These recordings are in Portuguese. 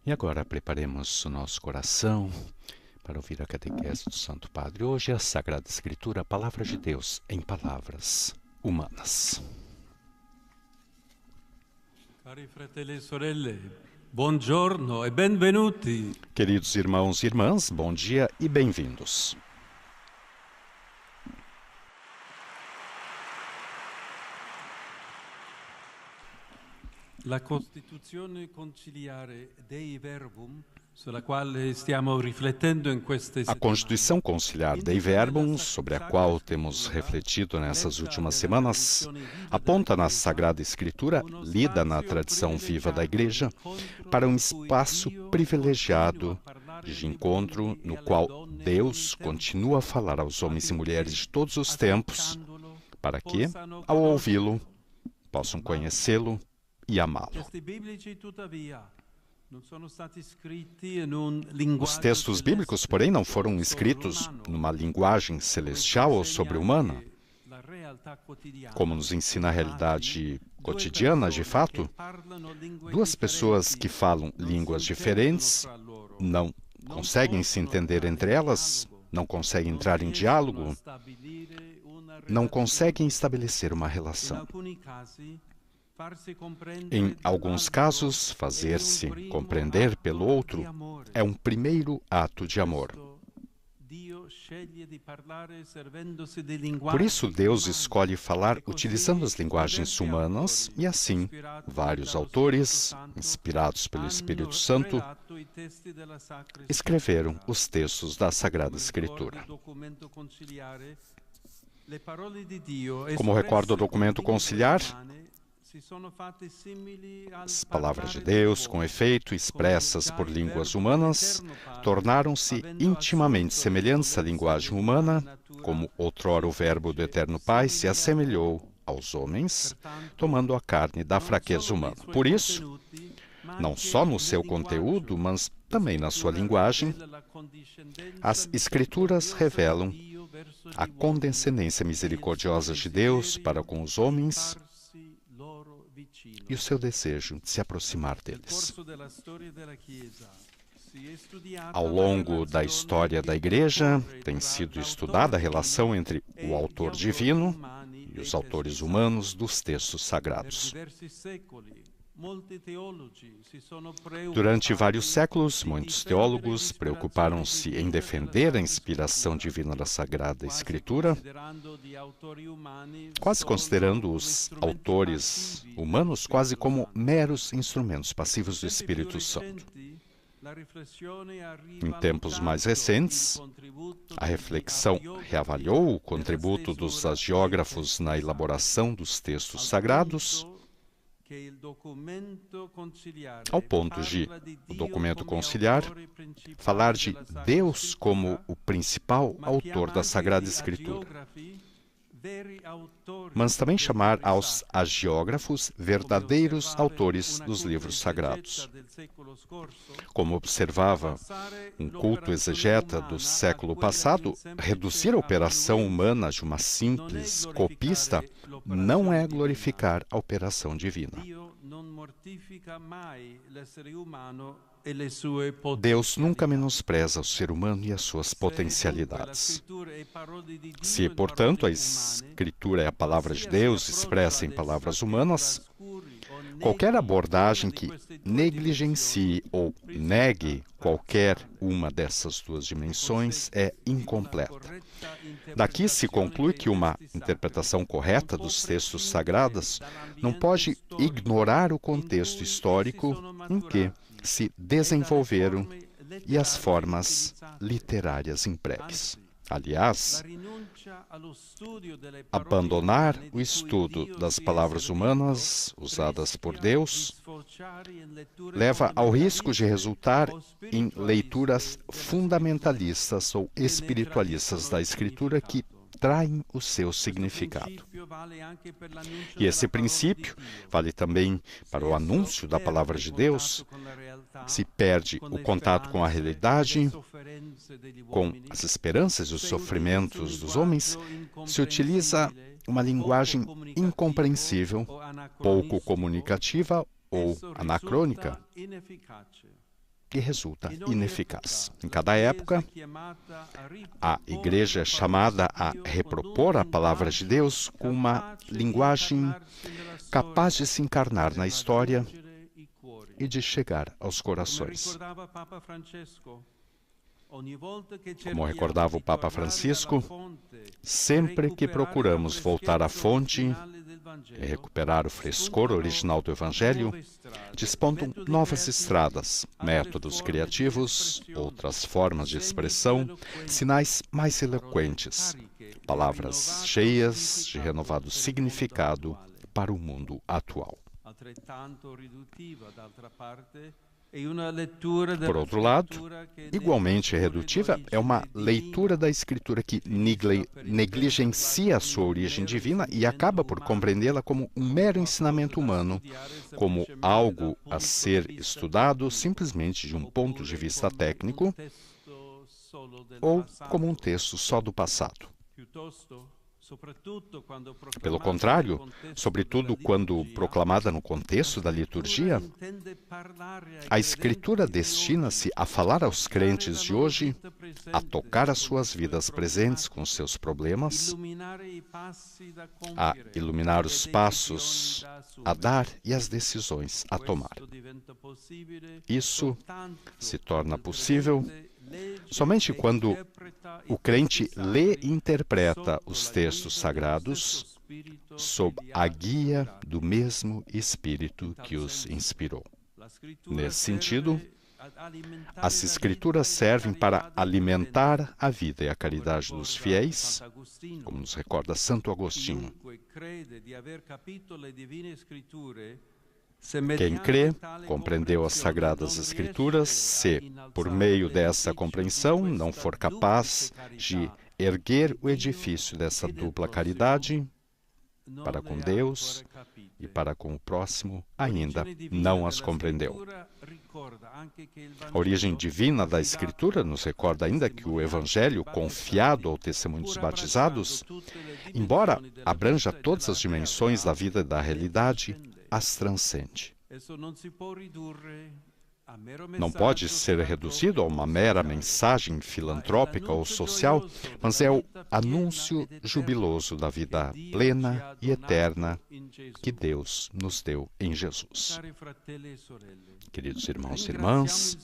E agora preparemos o nosso coração para ouvir a catequese do Santo Padre. Hoje a Sagrada Escritura, a Palavra de Deus em palavras humanas. Cari fratelli e sorelle, buongiorno e benvenuti. Queridos irmãos e irmãs, bom dia e bem-vindos. La Costituzione conciliare Dei Verbum, sulla quale stiamo riflettendo in queste A settimane, Constituição Conciliar Dei Verbum, sobre a qual temos refletido nessas últimas semanas, aponta na Sagrada Escritura, lida na tradição viva da Igreja, para um espaço privilegiado de encontro no qual Deus continua a falar aos homens e mulheres de todos os tempos, para que, ao ouvi-lo, possam conhecê-lo e amá-lo. Testi biblici, tuttavia, non sono stati scritti in Os un linguaggio textos bíblicos, celeste, porém, não foram escritos numa linguagem celestial ou sobre-humana, la realtà quotidiana. como nos ensina a realidade cotidiana, de fato. Duas pessoas que falam línguas diferentes não conseguem se entender entre elas, não conseguem entrar em diálogo, não conseguem estabelecer uma relação. Em alguns casos, fazer-se compreender pelo outro é um primeiro ato de amor. Por isso, Deus escolhe falar utilizando as linguagens humanas e, assim, vários autores, inspirados pelo Espírito Santo, escreveram os textos da Sagrada Escritura. Como recorda o documento conciliar, as palavras de Deus, com efeito, expressas por línguas humanas, tornaram-se intimamente semelhantes à linguagem humana, como outrora o Verbo do Eterno Pai se assemelhou aos homens, tomando a carne da fraqueza humana. Por isso, não só no seu conteúdo, mas também na sua linguagem, as Escrituras revelam a condescendência misericordiosa de Deus para com os homens e o seu desejo de se aproximar deles. Ao longo da história da Igreja, tem sido estudada a relação entre o autor divino e os autores humanos dos textos sagrados. Durante vários séculos, muitos teólogos preocuparam-se em defender a inspiração divina da Sagrada Escritura, quase considerando os autores humanos quase como meros instrumentos passivos do Espírito Santo. Em tempos mais recentes, a reflexão reavaliou o contributo dos hagiógrafos na elaboração dos textos sagrados, ao ponto de o documento conciliar falar de Deus como o principal autor da Sagrada Escritura, mas também chamar aos hagiógrafos verdadeiros autores dos livros sagrados. Como observava um culto exegeta do século passado, reduzir a operação humana de uma simples copista não é glorificar a operação divina. Deus nunca menospreza o ser humano e as suas potencialidades. Se, portanto, a Escritura é a palavra de Deus expressa em palavras humanas, qualquer abordagem que negligencie ou negue qualquer uma dessas duas dimensões é incompleta. Daqui se conclui que uma interpretação correta dos textos sagrados não pode ignorar o contexto histórico em que se desenvolveram e as formas literárias empregues. Aliás, abandonar o estudo das palavras humanas usadas por Deus leva ao risco de resultar em leituras fundamentalistas ou espiritualistas da Escritura que traem o seu significado. E esse princípio vale também para o anúncio da palavra de Deus. Se perde o contato com a realidade, com as esperanças e os sofrimentos dos homens, se utiliza uma linguagem incompreensível, pouco comunicativa ou anacrônica. e resulta ineficaz. Em cada época, a Igreja é chamada a repropor a palavra de Deus com uma linguagem capaz de se encarnar na história e de chegar aos corações. Como recordava o Papa Francisco, sempre que procuramos voltar à fonte e recuperar o frescor original do Evangelho, despontam novas estradas, métodos criativos, outras formas de expressão, sinais mais eloquentes, palavras cheias de renovado significado para o mundo atual. Por outro lado, igualmente redutiva é uma leitura da Escritura que negligencia a sua origem divina e acaba por compreendê-la como um mero ensinamento humano, como algo a ser estudado simplesmente de um ponto de vista técnico ou como um texto só do passado. Pelo contrário, sobretudo quando proclamada no contexto da liturgia, a Escritura destina-se a falar aos crentes de hoje, a tocar as suas vidas presentes com seus problemas, a iluminar os passos a dar e as decisões a tomar. Isso se torna possível somente quando o crente lê e interpreta os textos sagrados sob a guia do mesmo Espírito que os inspirou. Nesse sentido, as Escrituras servem para alimentar a vida e a caridade dos fiéis, como nos recorda Santo Agostinho. Quem crê, compreendeu as Sagradas Escrituras, se, por meio dessa compreensão, não for capaz de erguer o edifício dessa dupla caridade, para com Deus e para com o próximo, ainda não as compreendeu. A origem divina da Escritura nos recorda ainda que o Evangelho, confiado ao testemunho dos batizados, embora abranja todas as dimensões da vida e da realidade, as transcende. Não pode ser reduzido a uma mera mensagem filantrópica ou social, mas é o anúncio jubiloso da vida plena e eterna que Deus nos deu em Jesus. Queridos irmãos e irmãs,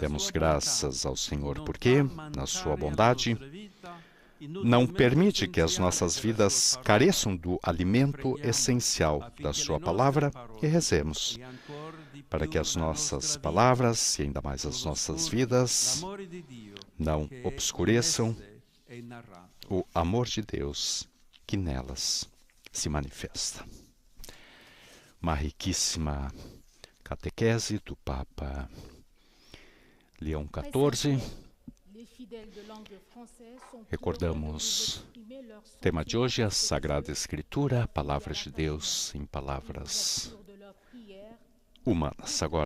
demos graças ao Senhor porque, na sua bondade, não permite que as nossas vidas careçam do alimento essencial da sua palavra e rezemos para que as nossas palavras e ainda mais as nossas vidas não obscureçam o amor de Deus que nelas se manifesta. Uma riquíssima catequese do Papa Leão XIV. Recordamos o tema de hoje, a Sagrada Escritura, a Palavra de Deus em palavras humanas. Agora